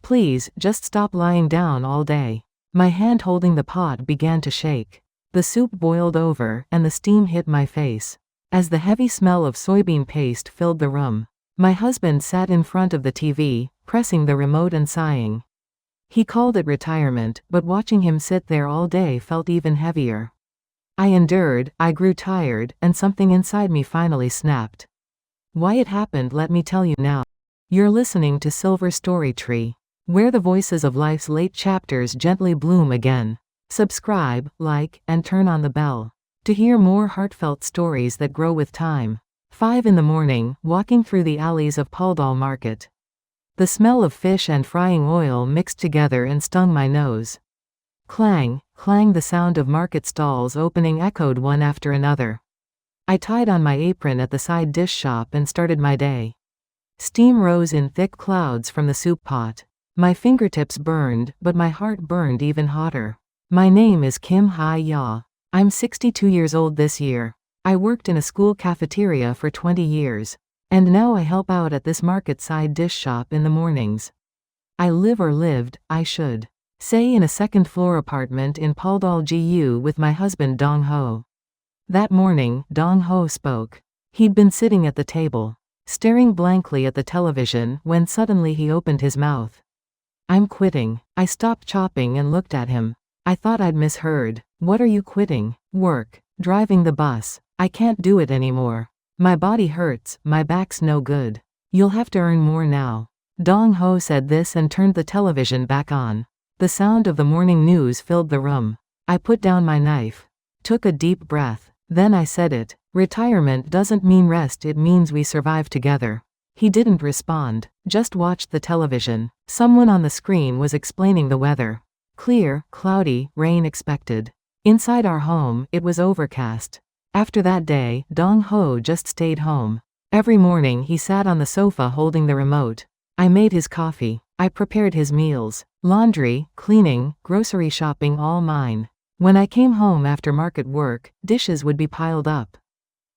Please, just stop lying down all day. My hand holding the pot began to shake. The soup boiled over, and the steam hit my face. As the heavy smell of soybean paste filled the room, my husband sat in front of the TV, pressing the remote and sighing. He called it retirement, but watching him sit there all day felt even heavier. I endured, I grew tired, and something inside me finally snapped. Why it happened, let me tell you now. You're listening to Silver Story Tree, where the voices of life's late chapters gently bloom again. Subscribe, like, and turn on the bell to hear more heartfelt stories that grow with time. 5 in the morning, walking through the alleys of Pauldal Market. The smell of fish and frying oil mixed together and stung my nose. Clang, clang, the sound of market stalls opening echoed one after another. I tied on my apron at the side dish shop and started my day. Steam rose in thick clouds from the soup pot. My fingertips burned, but my heart burned even hotter. My name is Kim Ha-ya. I'm 62 years old this year. I worked in a school cafeteria for 20 years. And now I help out at this market side dish shop in the mornings. I live or lived, I should say, in a second-floor apartment in Pauldal GU with my husband Dong Ho. That morning, Dong Ho spoke. He'd been sitting at the table, staring blankly at the television, when suddenly he opened his mouth. I'm quitting. I stopped chopping and looked at him. I thought I'd misheard. What are you quitting? Work. Driving the bus. I can't do it anymore. My body hurts, my back's no good. You'll have to earn more now. Dong Ho said this and turned the television back on. The sound of the morning news filled the room. I put down my knife. Took a deep breath. Then I said it. Retirement doesn't mean rest, it means we survive together. He didn't respond, just watched the television. Someone on the screen was explaining the weather. Clear, cloudy, rain expected. Inside our home, it was overcast. After that day, Dong Ho just stayed home. Every morning he sat on the sofa holding the remote. I made his coffee. I prepared his meals. Laundry, cleaning, grocery shopping, all mine. When I came home after market work, dishes would be piled up.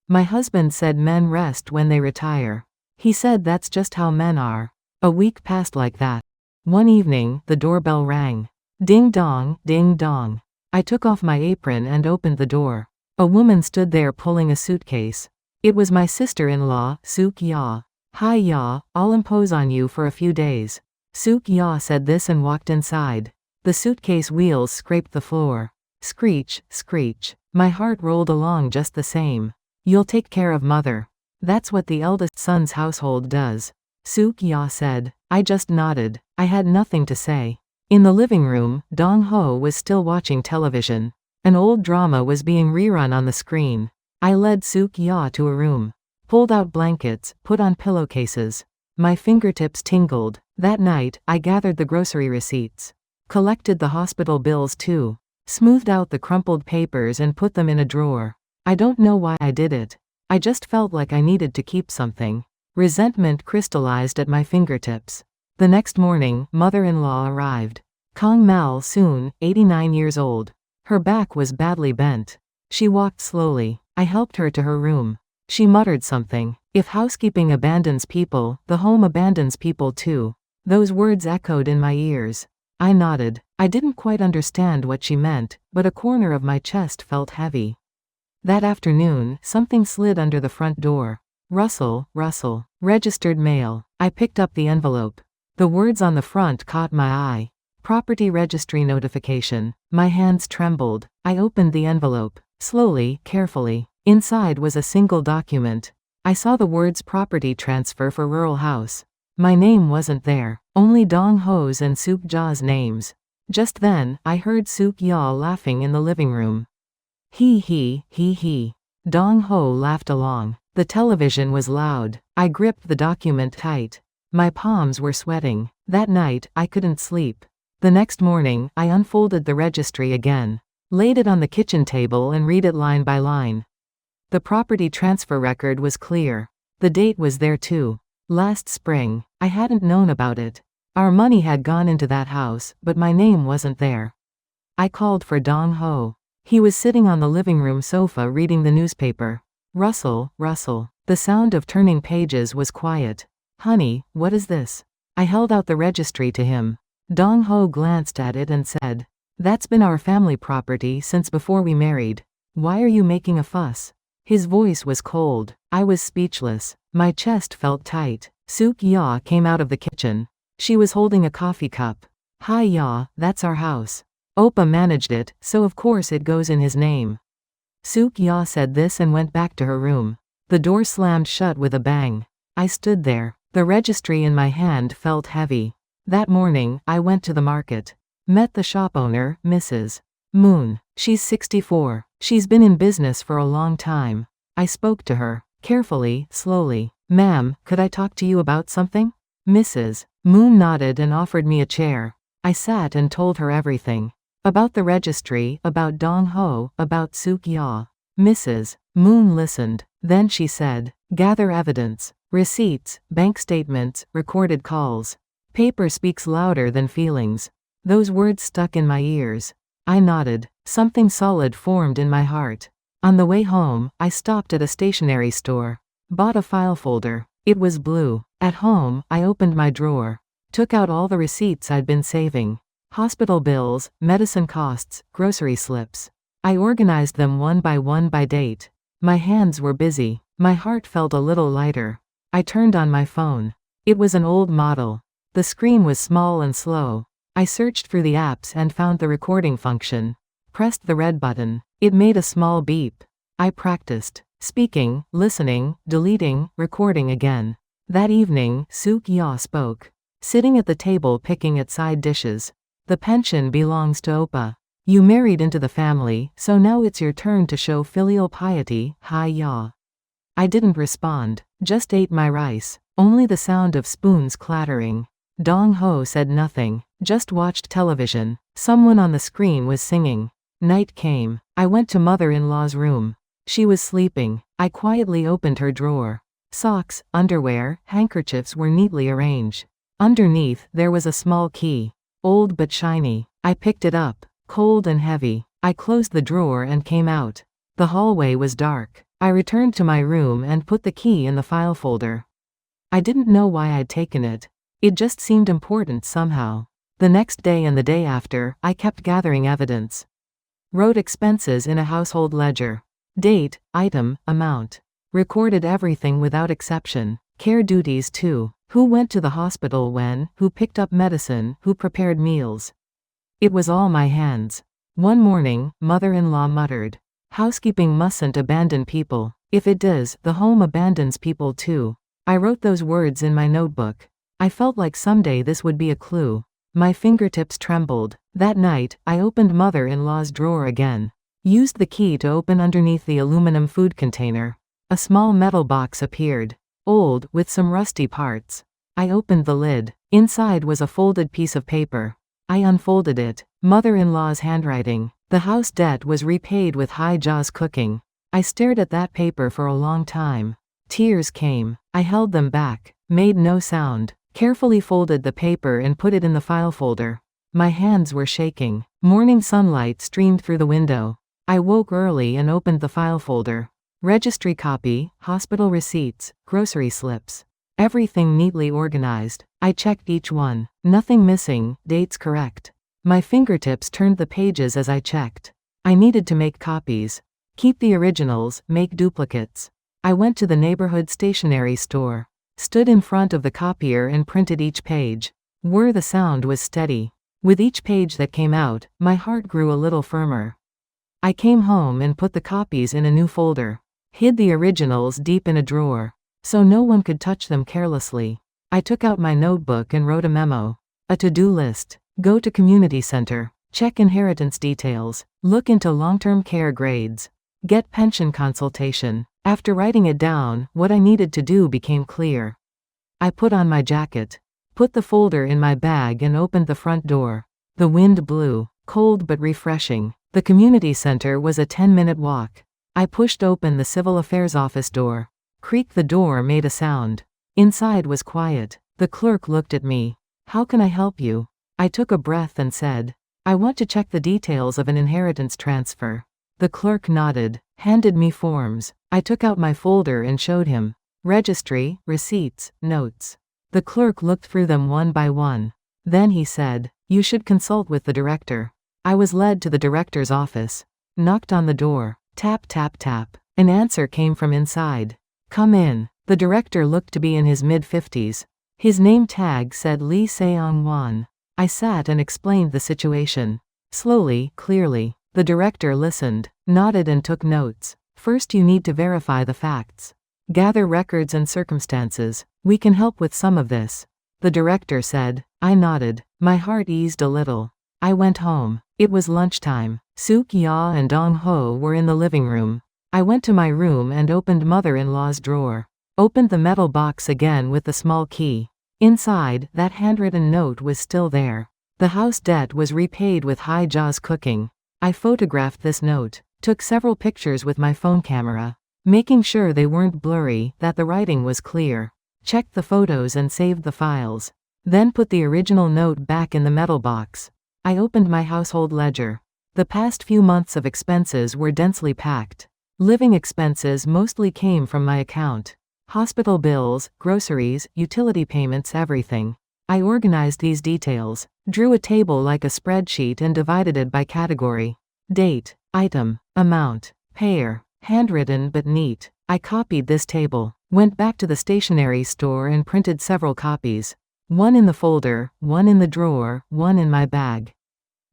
My husband said men rest when they retire. He said that's just how men are. A week passed like that. One evening, the doorbell rang. Ding dong, ding dong. I took off my apron and opened the door. A woman stood there pulling a suitcase. It was my sister-in-law, Suk Ya. Hi Ya, I'll impose on you for a few days. Suk Ya said this and walked inside. The suitcase wheels scraped the floor. Screech, screech. My heart rolled along just the same. You'll take care of mother. That's what the eldest son's household does. Suk Ya said. I just nodded. I had nothing to say. In the living room, Dong Ho was still watching television. An old drama was being rerun on the screen. I led Suk Ya to a room. Pulled out blankets, put on pillowcases. My fingertips tingled. That night, I gathered the grocery receipts. Collected the hospital bills too. Smoothed out the crumpled papers and put them in a drawer. I don't know why I did it. I just felt like I needed to keep something. Resentment crystallized at my fingertips. The next morning, mother-in-law arrived. Kong Mal Soon, 89 years old. Her back was badly bent. She walked slowly. I helped her to her room. She muttered something. If housekeeping abandons people, the home abandons people too. Those words echoed in my ears. I nodded. I didn't quite understand what she meant, but a corner of my chest felt heavy. That afternoon, something slid under the front door. Rustle, rustle. Registered mail. I picked up the envelope. The words on the front caught my eye. Property registry notification. My hands trembled. I opened the envelope. Slowly, carefully. Inside was a single document. I saw the words property transfer for rural house. My name wasn't there. Only Dong Ho's and Suk Ja's names. Just then, I heard Suk Ya laughing in the living room. He. Dong Ho laughed along. The television was loud. I gripped the document tight. My palms were sweating. That night, I couldn't sleep. The next morning, I unfolded the registry again. Laid it on the kitchen table and read it line by line. The property transfer record was clear. The date was there too. Last spring. I hadn't known about it. Our money had gone into that house, but my name wasn't there. I called for Dong Ho. He was sitting on the living room sofa reading the newspaper. Rustle, rustle. The sound of turning pages was quiet. Honey, what is this? I held out the registry to him. Dong Ho glanced at it and said, "That's been our family property since before we married. Why are you making a fuss?" His voice was cold. I was speechless. My chest felt tight. Suk Ya came out of the kitchen. She was holding a coffee cup. "Hi Ya, that's our house. Oppa managed it, so of course it goes in his name." Suk Ya said this and went back to her room. The door slammed shut with a bang. I stood there. The registry in my hand felt heavy. That morning, I went to the market. Met the shop owner, Mrs. Moon. She's 64. She's been in business for a long time. I spoke to her. Carefully, slowly. "Ma'am, could I talk to you about something?" Mrs. Moon nodded and offered me a chair. I sat and told her everything. About the registry, about Dong Ho, about Suk Ya. Mrs. Moon listened. Then she said, "Gather evidence. Receipts, bank statements, recorded calls. Paper speaks louder than feelings." Those words stuck in my ears. I nodded. Something solid formed in my heart. On the way home, I stopped at a stationery store. Bought a file folder. It was blue. At home, I opened my drawer. Took out all the receipts I'd been saving. Hospital bills, medicine costs, grocery slips. I organized them one by date. My hands were busy. My heart felt a little lighter. I turned on my phone. It was an old model. The screen was small and slow. I searched through the apps and found the recording function. Pressed the red button. It made a small beep. I practiced. Speaking, listening, deleting, recording again. That evening, Suk Ya spoke. Sitting at the table picking at side dishes. "The pension belongs to Oppa. You married into the family, so now it's your turn to show filial piety, Hi Ya." I didn't respond. Just ate my rice. Only the sound of spoons clattering. Dong Ho said nothing. Just watched television. Someone on the screen was singing. Night came. I went to mother-in-law's room. She was sleeping. I quietly opened her drawer. Socks, underwear, handkerchiefs were neatly arranged. Underneath, there was a small key. Old but shiny. I picked it up. Cold and heavy. I closed the drawer and came out. The hallway was dark. I returned to my room and put the key in the file folder. I didn't know why I'd taken it. It just seemed important somehow. The next day and the day after, I kept gathering evidence. Wrote expenses in a household ledger. Date, item, amount. Recorded everything without exception. Care duties too. Who went to the hospital when, who picked up medicine, who prepared meals. It was all my hands. One morning, mother-in-law muttered, "Housekeeping mustn't abandon people. If it does, the home abandons people too." I wrote those words in my notebook. I felt like someday this would be a clue. My fingertips trembled. That night, I opened mother-in-law's drawer again. Used the key to open underneath the aluminum food container. A small metal box appeared. Old, with some rusty parts. I opened the lid. Inside was a folded piece of paper. I unfolded it. Mother-in-law's handwriting. The house debt was repaid with high jaws cooking. I stared at that paper for a long time. Tears came. I held them back. Made no sound. Carefully folded the paper and put it in the file folder. My hands were shaking. Morning sunlight streamed through the window. I woke early and opened the file folder. Registry copy, hospital receipts, grocery slips. Everything neatly organized. I checked each one. Nothing missing, dates correct. My fingertips turned the pages as I checked. I needed to make copies. Keep the originals, make duplicates. I went to the neighborhood stationery store. Stood in front of the copier and printed each page. The sound was steady. With each page that came out, my heart grew a little firmer. I came home and put the copies in a new folder. Hid the originals deep in a drawer. So no one could touch them carelessly. I took out my notebook and wrote a memo. A to-do list. Go to community center. Check inheritance details. Look into long-term care grades. Get pension consultation. After writing it down, what I needed to do became clear. I put on my jacket. Put the folder in my bag and opened the front door. The wind blew. Cold but refreshing. The community center was a 10-minute walk. I pushed open the civil affairs office door. Creaked the door made a sound. Inside was quiet. The clerk looked at me. "How can I help you?" I took a breath and said, "I want to check the details of an inheritance transfer." The clerk nodded, handed me forms. I took out my folder and showed him. Registry, receipts, notes. The clerk looked through them one by one. Then he said, "You should consult with the director." I was led to the director's office. Knocked on the door. Tap tap tap. An answer came from inside. "Come in." The director looked to be in his mid-50s. His name tag said Lee Seong-won. I sat and explained the situation. Slowly, clearly. The director listened, nodded and took notes. "First you need to verify the facts. Gather records and circumstances. We can help with some of this." The director said. I nodded. My heart eased a little. I went home. It was lunchtime. Suk Ya and Dong Ho were in the living room. I went to my room and opened mother-in-law's drawer. Opened the metal box again with the small key. Inside, that handwritten note was still there. The house debt was repaid with high jaws cooking. I photographed this note. Took several pictures with my phone camera. Making sure they weren't blurry, that the writing was clear. Checked the photos and saved the files. Then put the original note back in the metal box. I opened my household ledger. The past few months of expenses were densely packed. Living expenses mostly came from my account. Hospital bills, groceries, utility payments, everything. I organized these details, drew a table like a spreadsheet and divided it by category. Date, item, amount, payer, handwritten but neat. I copied this table, went back to the stationery store and printed several copies. One in the folder, one in the drawer, one in my bag.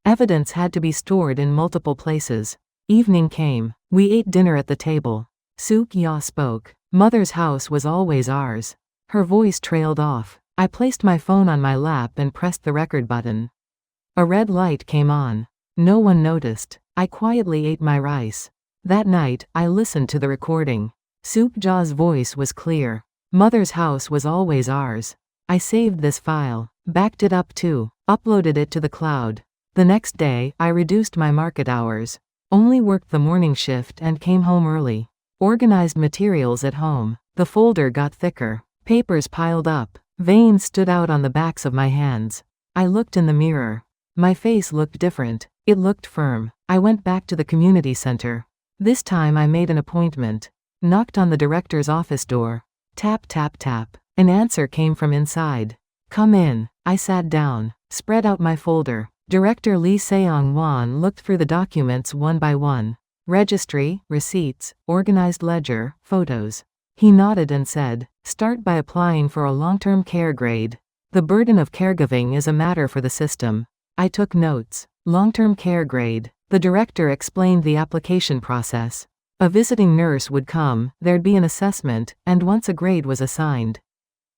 Evidence had to be stored in multiple places. Evening came. We ate dinner at the table. Suk Ya spoke. Mother's house was always ours. Her voice trailed off. I placed my phone on my lap and pressed the record button. A red light came on. No one noticed. I quietly ate my rice. That night, I listened to the recording. Suk Ja's voice was clear. Mother's house was always ours. I saved this file, backed it up too, uploaded it to the cloud. The next day, I reduced my market hours. Only worked the morning shift and came home early. Organized materials at home. The folder got thicker. Papers piled up. Veins stood out on the backs of my hands. I looked in the mirror. My face looked different. It looked firm. I went back to the community center. This time I made an appointment. Knocked on the director's office door. Tap tap tap. An answer came from inside. "Come in." I sat down. Spread out my folder. Director Lee Seong-won looked through the documents one by one. Registry, receipts, organized ledger, photos. He nodded and said, "Start by applying for a long-term care grade. The burden of caregiving is a matter for the system." I took notes. Long-term care grade. The director explained the application process. A visiting nurse would come, there'd be an assessment, and once a grade was assigned,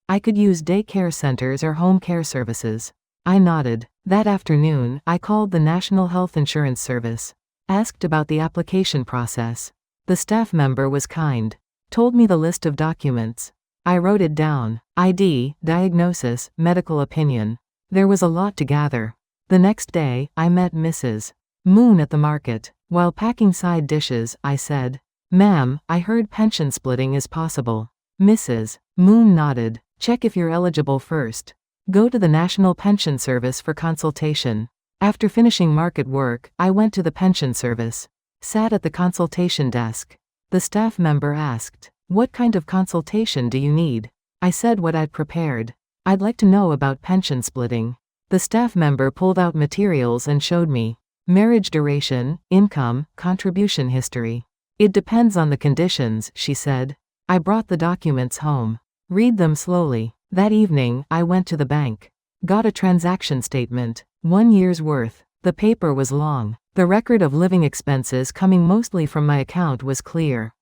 I could use day care centers or home care services. I nodded. That afternoon, I called the National Health Insurance Service. Asked about the application process. The staff member was kind. Told me the list of documents. I wrote it down. ID, diagnosis, medical opinion. There was a lot to gather. The next day, I met Mrs. Moon at the market. While packing side dishes, I said, "Ma'am, I heard pension splitting is possible." Mrs. Moon nodded. "Check if you're eligible first. Go to the National Pension Service for consultation." After finishing market work, I went to the pension service. Sat at the consultation desk. The staff member asked, "What kind of consultation do you need?" I said what I'd prepared. "I'd like to know about pension splitting." The staff member pulled out materials and showed me. Marriage duration, income, contribution history. "It depends on the conditions," she said. I brought the documents home. Read them slowly. That evening, I went to the bank. Got a transaction statement. 1 year's worth. The paper was long. The record of living expenses coming mostly from my account was clear.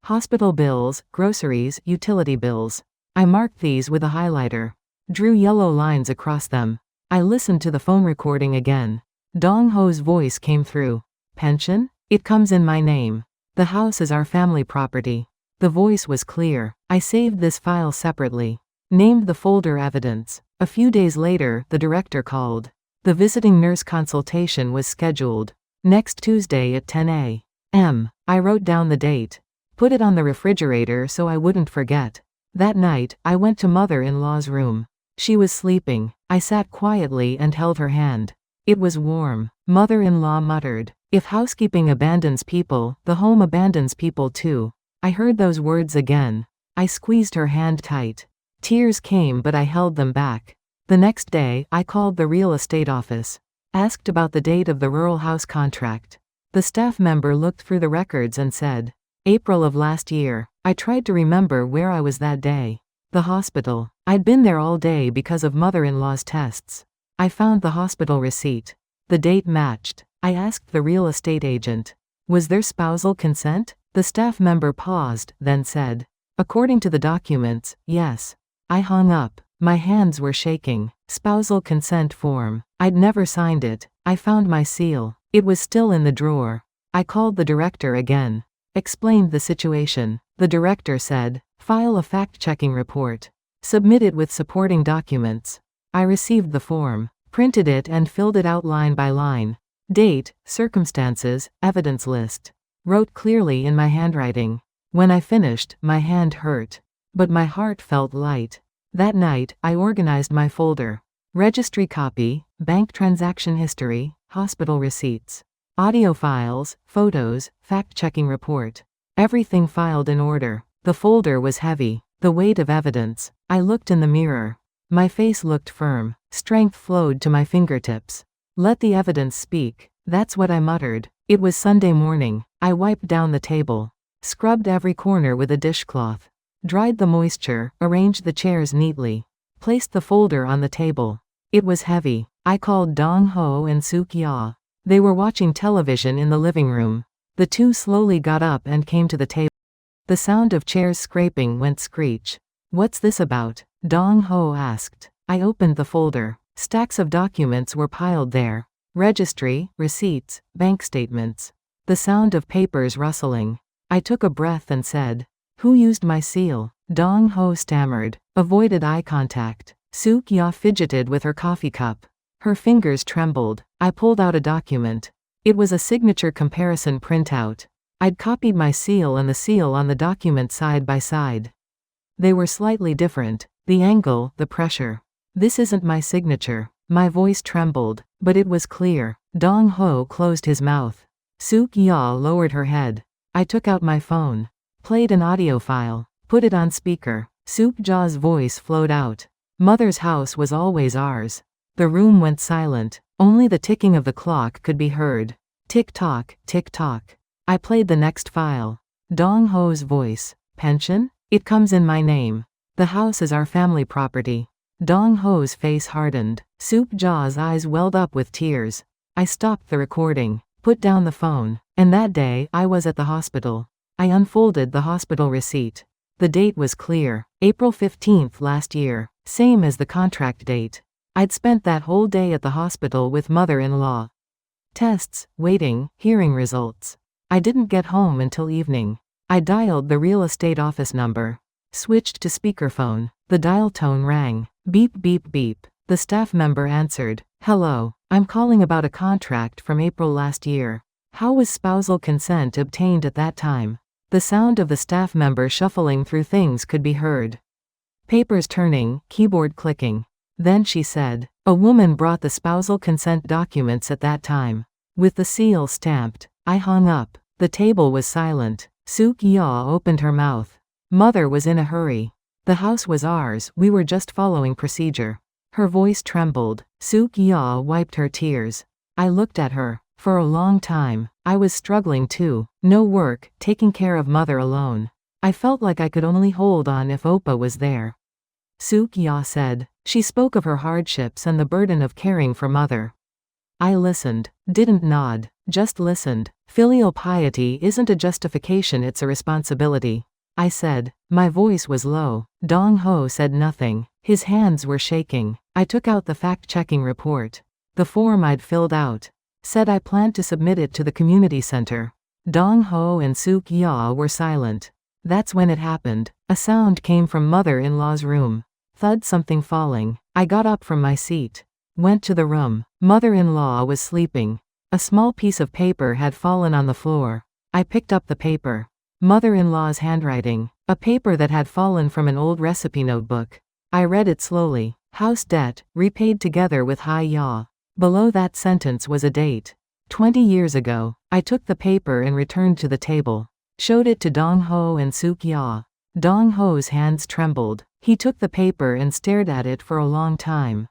Hospital bills, groceries, utility bills. I marked these with a highlighter. Drew yellow lines across them. I listened to the phone recording again. Dong Ho's voice came through. "Pension? It comes in my name. The house is our family property." The voice was clear. I saved this file separately. Named the folder evidence. A few days later, the director called. The visiting nurse consultation was scheduled. Next Tuesday at 10 a.m. I wrote down the date. Put it on the refrigerator so I wouldn't forget. That night, I went to mother-in-law's room. She was sleeping. I sat quietly and held her hand. It was warm. Mother-in-law muttered, "If housekeeping abandons people, the home abandons people too." I heard those words again. I squeezed her hand tight. Tears came but I held them back. The next day, I called the real estate office. Asked about the date of the rural house contract. The staff member looked through the records and said, April of last year. I tried to remember where I was that day. The hospital. I'd been there all day because of mother-in-law's tests. I found the hospital receipt. The date matched. I asked the real estate agent. Was there spousal consent? The staff member paused, then said, according to the documents, yes. I hung up. My hands were shaking. Spousal consent form. I'd never signed it. I found my seal. It was still in the drawer. I called the director again. Explained the situation. The director said, file a fact-checking report. Submit it with supporting documents. I received the form, printed it and filled it out line by line. Date, circumstances, evidence list. Wrote clearly in my handwriting. When I finished, my hand hurt. But my heart felt light. That night, I organized my folder. Registry copy, bank transaction history, hospital receipts. Audio files, photos, fact-checking report. Everything filed in order. The folder was heavy. The weight of evidence. I looked in the mirror. My face looked firm. Strength flowed to my fingertips. Let the evidence speak. That's what I muttered. It was Sunday morning. I wiped down the table. Scrubbed every corner with a dishcloth. Dried the moisture, arranged the chairs neatly. Placed the folder on the table. It was heavy. I called Dong Ho and Suk Ya. They were watching television in the living room. The two slowly got up and came to the table. The sound of chairs scraping went screech. What's this about? Dong Ho asked. I opened the folder. Stacks of documents were piled there. Registry, receipts, bank statements. The sound of papers rustling. I took a breath and said, who used my seal? Dong Ho stammered, avoided eye contact. Suk Ya fidgeted with her coffee cup. Her fingers trembled. I pulled out a document. It was a signature comparison printout. I'd copied my seal and the seal on the document side by side. They were slightly different. The angle, the pressure. This isn't my signature. My voice trembled, but it was clear. Dong Ho closed his mouth. Suk Ya lowered her head. I took out my phone. Played an audio file. Put it on speaker. Suk Ja's voice flowed out. Mother's house was always ours. The room went silent. Only the ticking of the clock could be heard. Tick-tock, tick-tock. I played the next file. Dong Ho's voice. Pension? It comes in my name. The house is our family property. Dong Ho's face hardened. Suk Ja's eyes welled up with tears. I stopped the recording. Put down the phone. And that day, I was at the hospital. I unfolded the hospital receipt. The date was clear. April 15th last year. Same as the contract date. I'd spent that whole day at the hospital with mother-in-law. Tests, waiting, hearing results. I didn't get home until evening. I dialed the real estate office number. Switched to speakerphone. The dial tone rang. Beep beep beep. The staff member answered. Hello, I'm calling about a contract from April last year. How was spousal consent obtained at that time? The sound of the staff member shuffling through things could be heard. Papers turning, keyboard clicking. Then she said, a woman brought the spousal consent documents at that time. With the seal stamped. I hung up. The table was silent. Suk Ya opened her mouth. Mother was in a hurry. The house was ours, we were just following procedure. Her voice trembled. Suk Ya wiped her tears. I looked at her. For a long time, I was struggling too. No work, taking care of mother alone. I felt like I could only hold on if Oppa was there. Suk Ya said. She spoke of her hardships and the burden of caring for mother. I listened. Didn't nod. Just listened. Filial piety isn't a justification, it's a responsibility. I said. My voice was low. Dong Ho said nothing. His hands were shaking. I took out the fact-checking report. The form I'd filled out. Said I planned to submit it to the community center. Dong Ho and Suk Ya were silent. That's when it happened. A sound came from mother-in-law's room. Thud, something falling. I got up from my seat. Went to the room. Mother-in-law was sleeping. A small piece of paper had fallen on the floor. I picked up the paper. Mother-in-law's handwriting. A paper that had fallen from an old recipe notebook. I read it slowly. House debt, repaid together with Hai Ya. Below that sentence was a date. 20 years ago. I took the paper and returned to the table. Showed it to Dong Ho and Suk Ya. Dong Ho's hands trembled. He took the paper and stared at it for a long time.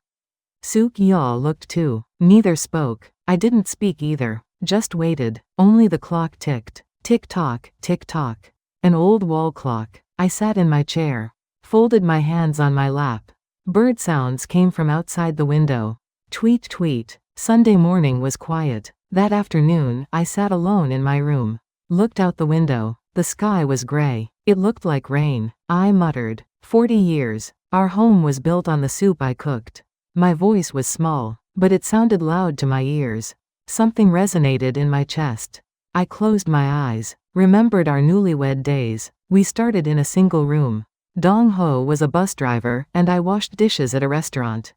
Suk-yeol looked too. Neither spoke. I didn't speak either. Just waited. Only the clock ticked. Tick-tock, tick-tock. An old wall clock. I sat in my chair. Folded my hands on my lap. Bird sounds came from outside the window. Tweet tweet. Sunday morning was quiet. That afternoon, I sat alone in my room. Looked out the window. The sky was gray. It looked like rain. I muttered. 40 years. Our home was built on the soup I cooked. My voice was small, but it sounded loud to my ears. Something resonated in my chest. I closed my eyes. Remembered our newlywed days. We started in a single room. Dong-ho was a bus driver, and I washed dishes at a restaurant.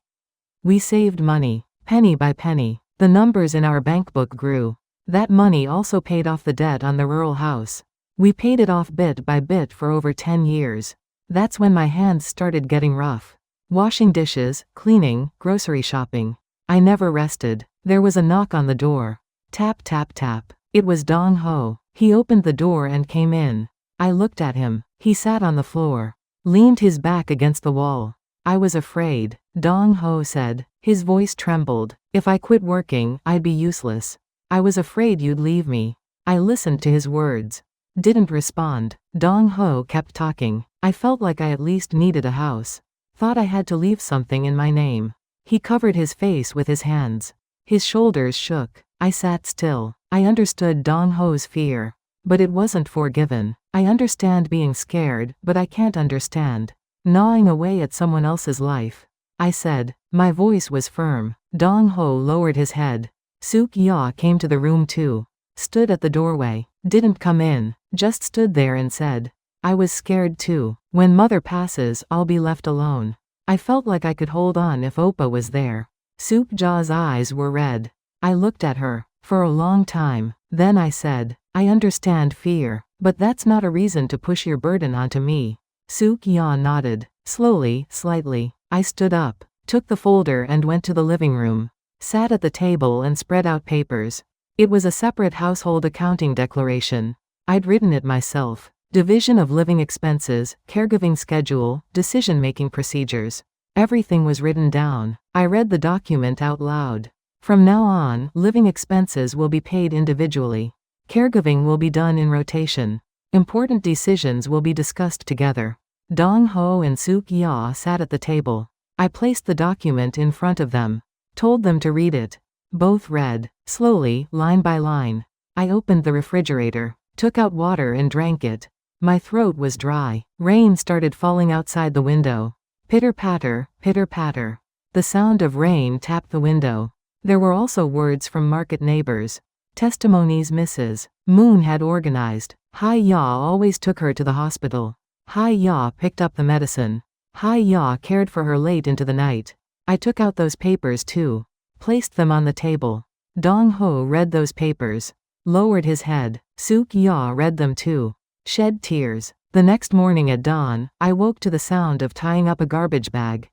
We saved money. Penny by penny. The numbers in our bank book grew. That money also paid off the debt on the rural house. We paid it off bit by bit for over 10 years. That's when my hands started getting rough. Washing dishes, cleaning, grocery shopping. I never rested. There was a knock on the door. Tap tap tap. It was Dong-ho. He opened the door and came in. I looked at him. He sat on the floor. Leaned his back against the wall. I was afraid. Dong-ho said. His voice trembled. If I quit working, I'd be useless. I was afraid you'd leave me. I listened to his words. Didn't respond. Dong-ho kept talking. I felt like I at least needed a house. Thought I had to leave something in my name. He covered his face with his hands. His shoulders shook. I sat still. I understood Dong-ho's fear. But it wasn't forgiven. I understand being scared, but I can't understand gnawing away at someone else's life. I said. My voice was firm. Dong-ho lowered his head. Suk-yeol came to the room too. Stood at the doorway. Didn't come in. Just stood there and said. I was scared too. When mother passes, I'll be left alone. I felt like I could hold on if Oppa was there. Suk-yeol's eyes were red. I looked at her. For a long time. Then I said. I understand fear, but that's not a reason to push your burden onto me. Suk-yeol nodded. Slowly, slightly. I stood up. Took the folder and went to the living room. Sat at the table and spread out papers. It was a separate household accounting declaration. I'd written it myself. Division of living expenses, caregiving schedule, decision-making procedures. Everything was written down. I read the document out loud. From now on, living expenses will be paid individually. Caregiving will be done in rotation. Important decisions will be discussed together. Dong-ho and Suk-yeol sat at the table. I placed the document in front of them. Told them to read it. Both read. Slowly, line by line. I opened the refrigerator. Took out water and drank it. My throat was dry. Rain started falling outside the window. Pitter-patter, pitter-patter. The sound of rain tapped the window. There were also words from market neighbors. Testimonies Mrs. Moon had organized. Ha-yeol always took her to the hospital. Ha-yeol picked up the medicine. Ha-yeol cared for her late into the night. I took out those papers too. Placed them on the table. Dong-ho read those papers. Lowered his head. Suk-yeol read them too. Shed tears. The next morning at dawn, I woke to the sound of tying up a garbage bag.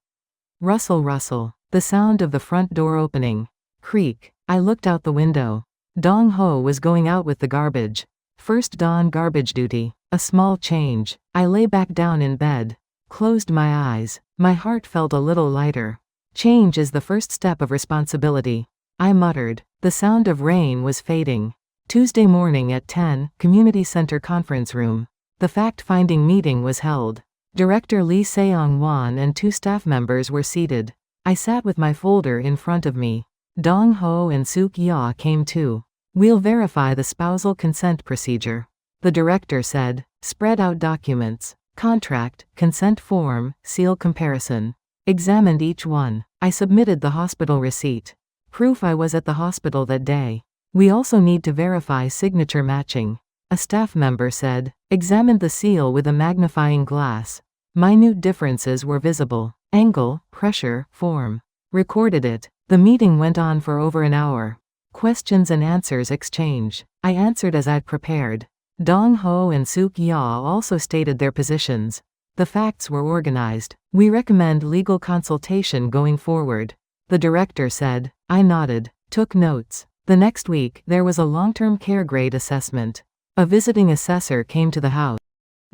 Rustle rustle. The sound of the front door opening. Creak. I looked out the window. Dong-ho was going out with the garbage. First dawn garbage duty. A small change. I lay back down in bed. Closed my eyes. My heart felt a little lighter. Change is the first step of responsibility. I muttered. The sound of rain was fading. Tuesday morning at 10, Community Center Conference Room. The fact-finding meeting was held. Director Lee Seong-won and 2 staff members were seated. I sat with my folder in front of me. Dong-ho and Suk-yeol came too. We'll verify the spousal consent procedure. The director said. Spread out documents. Contract, consent form, seal comparison. Examined each one. I submitted the hospital receipt. Proof I was at the hospital that day. We also need to verify signature matching. A staff member said. Examined the seal with a magnifying glass. Minute differences were visible. Angle, pressure, form. Recorded it. The meeting went on for over an hour. Questions and answers exchange. I answered as I'd prepared. Dong-ho and Suk-yeol also stated their positions. The facts were organized. We recommend legal consultation going forward. The director said. I nodded. Took notes. The next week, there was a long-term care grade assessment. A visiting assessor came to the house.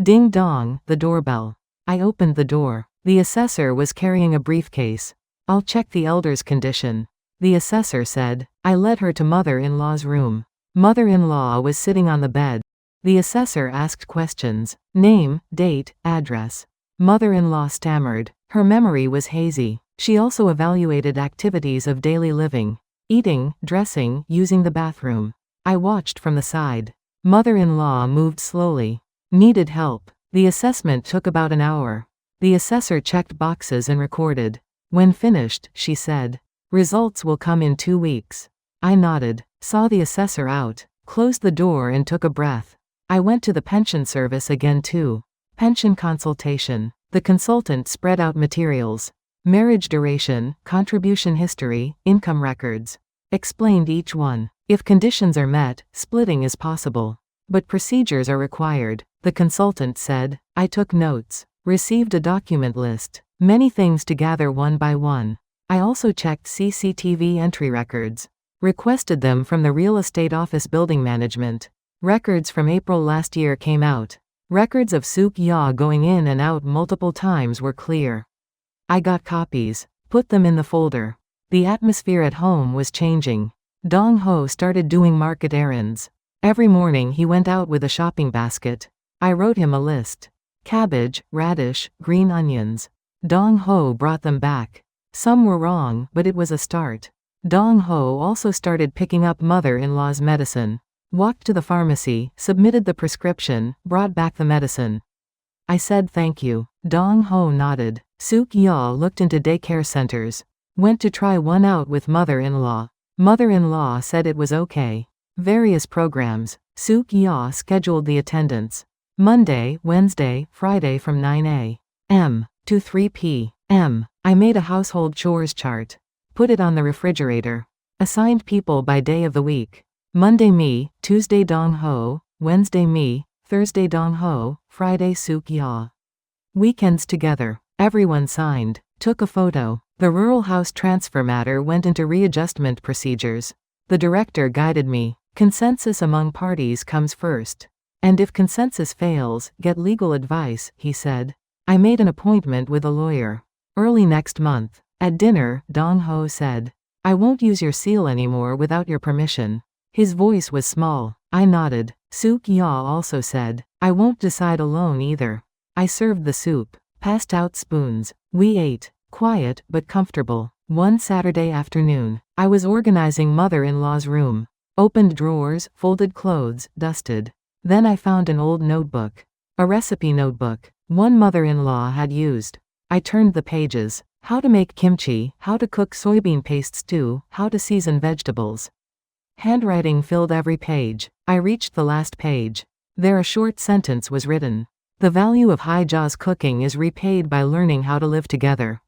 Ding dong, the doorbell. I opened the door. The assessor was carrying a briefcase. I'll check the elder's condition. The assessor said. I led her to mother-in-law's room. Mother-in-law was sitting on the bed. The assessor asked questions. Name, date, address. Mother-in-law stammered. Her memory was hazy. She also evaluated activities of daily living. Eating, dressing, using the bathroom. I watched from the side. Mother-in-law moved slowly. Needed help. The assessment took about an hour. The assessor checked boxes and recorded. When finished, she said, results will come in 2 weeks. I nodded, saw the assessor out, closed the door and took a breath. I went to the pension service again too. Pension consultation. The consultant spread out materials. Marriage duration, contribution history, income records. Explained each one. If conditions are met, splitting is possible. But procedures are required, the consultant said. I took notes. Received a document list. Many things to gather one by one. I also checked CCTV entry records. Requested them from the real estate office building management. Records from April last year came out. Records of Suk Ya going in and out multiple times were clear. I got copies. Put them in the folder. The atmosphere at home was changing. Dong Ho started doing market errands. Every morning he went out with a shopping basket. I wrote him a list. Cabbage, radish, green onions. Dong Ho brought them back. Some were wrong, but it was a start. Dong Ho also started picking up mother-in-law's medicine. Walked to the pharmacy, submitted the prescription, brought back the medicine. I said thank you. Dong Ho nodded. Suk Ya looked into daycare centers. Went to try one out with mother-in-law. Mother-in-law said it was okay. Various programs. Suk Ya scheduled the attendance. Monday, Wednesday, Friday from 9 a.m. to 3 p.m. I made a household chores chart. Put it on the refrigerator. Assigned people by day of the week. Monday me, Tuesday Dong Ho, Wednesday me, Thursday Dong Ho, Friday Suk Ya. Weekends together. Everyone signed. Took a photo. The rural house transfer matter went into readjustment procedures. The director guided me. Consensus among parties comes first. And if consensus fails, get legal advice, he said. I made an appointment with a lawyer. Early next month. At dinner, Dong Ho said, I won't use your seal anymore without your permission. His voice was small. I nodded. Suk Ya also said, I won't decide alone either. I served the soup. Passed out spoons. We ate. Quiet, but comfortable. One Saturday afternoon, I was organizing mother-in-law's room. Opened drawers, folded clothes, dusted. Then I found an old notebook. A recipe notebook. One mother-in-law had used. I turned the pages. How to make kimchi, how to cook soybean paste stew, how to season vegetables. Handwriting filled every page. I reached the last page. There a short sentence was written. The value of high jaws cooking is repaid by learning how to live together.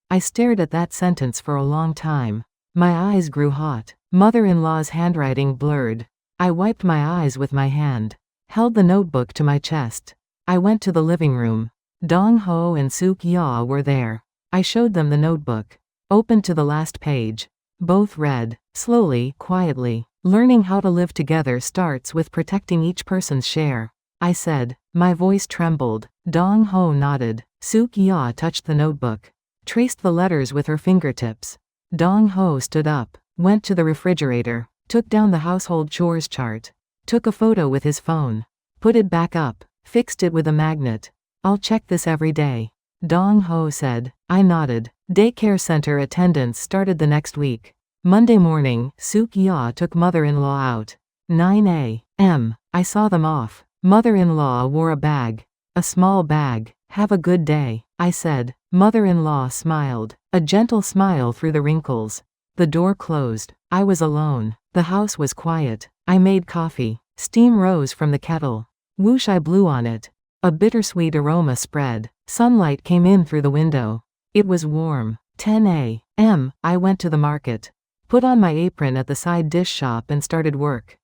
I stared at that sentence for a long time. My eyes grew hot. Mother-in-law's handwriting blurred. I wiped my eyes with my hand. Held the notebook to my chest. I went to the living room. Dong Ho and Suk Ya were there. I showed them the notebook. Opened to the last page. Both read. Slowly, quietly. Learning how to live together starts with protecting each person's share. I said. My voice trembled. Dong Ho nodded. Suk Ya touched the notebook. Traced the letters with her fingertips. Dong Ho stood up. Went to the refrigerator. Took down the household chores chart. Took a photo with his phone. Put it back up. Fixed it with a magnet. I'll check this every day. Dong Ho said. I nodded. Daycare center attendance started the next week. Monday morning, Suk Ya took mother-in-law out. 9 a.m. I saw them off. Mother-in-law wore a bag. A small bag. Have a good day, I said. Mother-in-law smiled. A gentle smile through the wrinkles. The door closed. I was alone. The house was quiet. I made coffee. Steam rose from the kettle. Whoosh, I blew on it. A bittersweet aroma spread. Sunlight came in through the window. It was warm. 10 a.m. I went to the market. Put on my apron at the side dish shop and started work.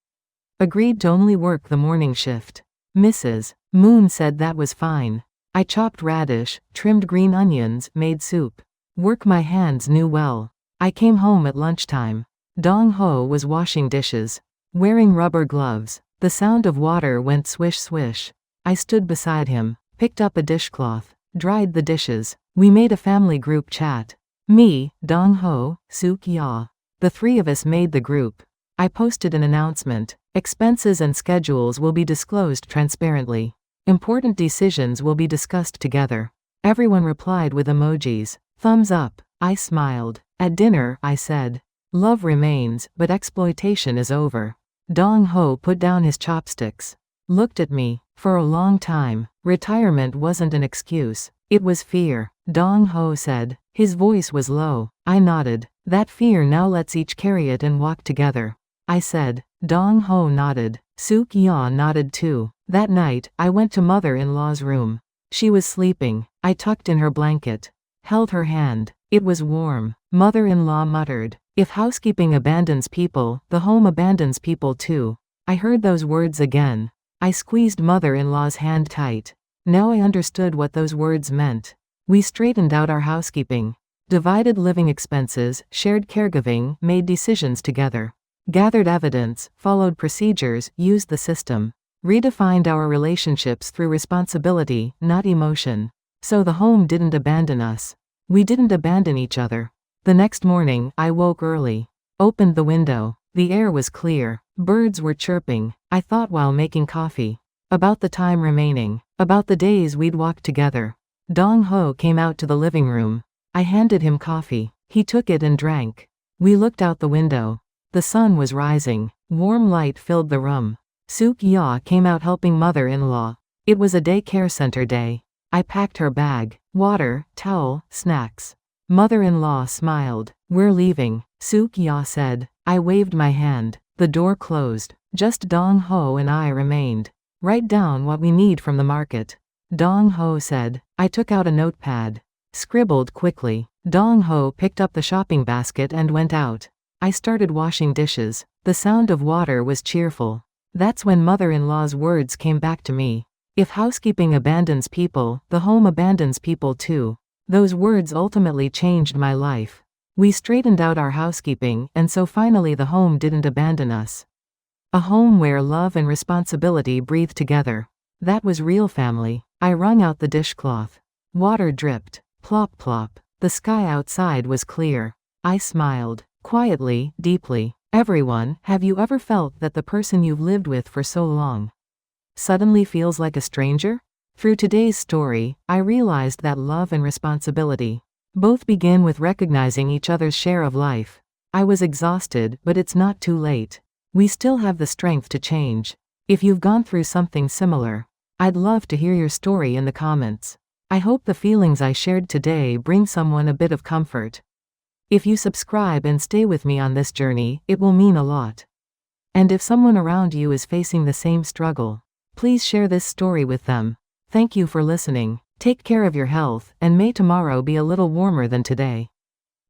Agreed to only work the morning shift. Mrs. Moon said that was fine. I chopped radish, trimmed green onions, made soup. Work my hands knew well. I came home at lunchtime. Dong Ho was washing dishes. Wearing rubber gloves. The sound of water went swish swish. I stood beside him. Picked up a dishcloth. dried the dishes. We made a family group chat. Me, Dong-ho, Suk-ya. The three of us made the group. I posted an announcement. Expenses and schedules will be disclosed transparently. Important decisions will be discussed together. Everyone replied with emojis. Thumbs up. I smiled. At dinner, I said, "Love remains, but exploitation is over." Dong-ho put down his chopsticks. Looked at me. For a long time, retirement wasn't an excuse. It was fear. Dong-ho said. His voice was low. I nodded. That fear now let's each carry it and walk together. I said. Dong-ho nodded. Suk-ya nodded too. That night, I went to mother-in-law's room. She was sleeping. I tucked in her blanket. Held her hand. It was warm. Mother-in-law muttered, "If housekeeping abandons people, the home abandons people too." I heard those words again. I squeezed mother-in-law's hand tight. Now I understood what those words meant. We straightened out our housekeeping. Divided living expenses, shared caregiving, made decisions together. Gathered evidence, followed procedures, used the system. Redefined our relationships through responsibility, not emotion. So the home didn't abandon us. We didn't abandon each other. The next morning, I woke early. Opened the window. The air was clear. Birds were chirping. I thought while making coffee. About the time remaining. About the days we'd walked together. Dong-ho came out to the living room. I handed him coffee. He took it and drank. We looked out the window. The sun was rising. Warm light filled the room. Suk-ya came out helping mother-in-law. It was a daycare center day. I packed her bag. Water, towel, snacks. Mother-in-law smiled. "We're leaving," Suk-ya said. I waved my hand. The door closed. Just Dong-ho and I remained. "Write down what we need from the market," Dong-ho said. I took out a notepad. Scribbled quickly. Dong-ho picked up the shopping basket and went out. I started washing dishes. The sound of water was cheerful. That's when mother-in-law's words came back to me. If housekeeping abandons people, the home abandons people too. Those words ultimately changed my life. We straightened out our housekeeping, and so finally the home didn't abandon us. A home where love and responsibility breathed together. That was real family. I wrung out the dishcloth. Water dripped. Plop plop. The sky outside was clear. I smiled. Quietly, deeply. Everyone, have you ever felt that the person you've lived with for so long suddenly feels like a stranger? Through today's story, I realized that love and responsibility both begin with recognizing each other's share of life. I was exhausted, but it's not too late. We still have the strength to change. If you've gone through something similar, I'd love to hear your story in the comments. I hope the feelings I shared today bring someone a bit of comfort. If you subscribe and stay with me on this journey, it will mean a lot. And if someone around you is facing the same struggle, please share this story with them. Thank you for listening. Take care of your health, and may tomorrow be a little warmer than today.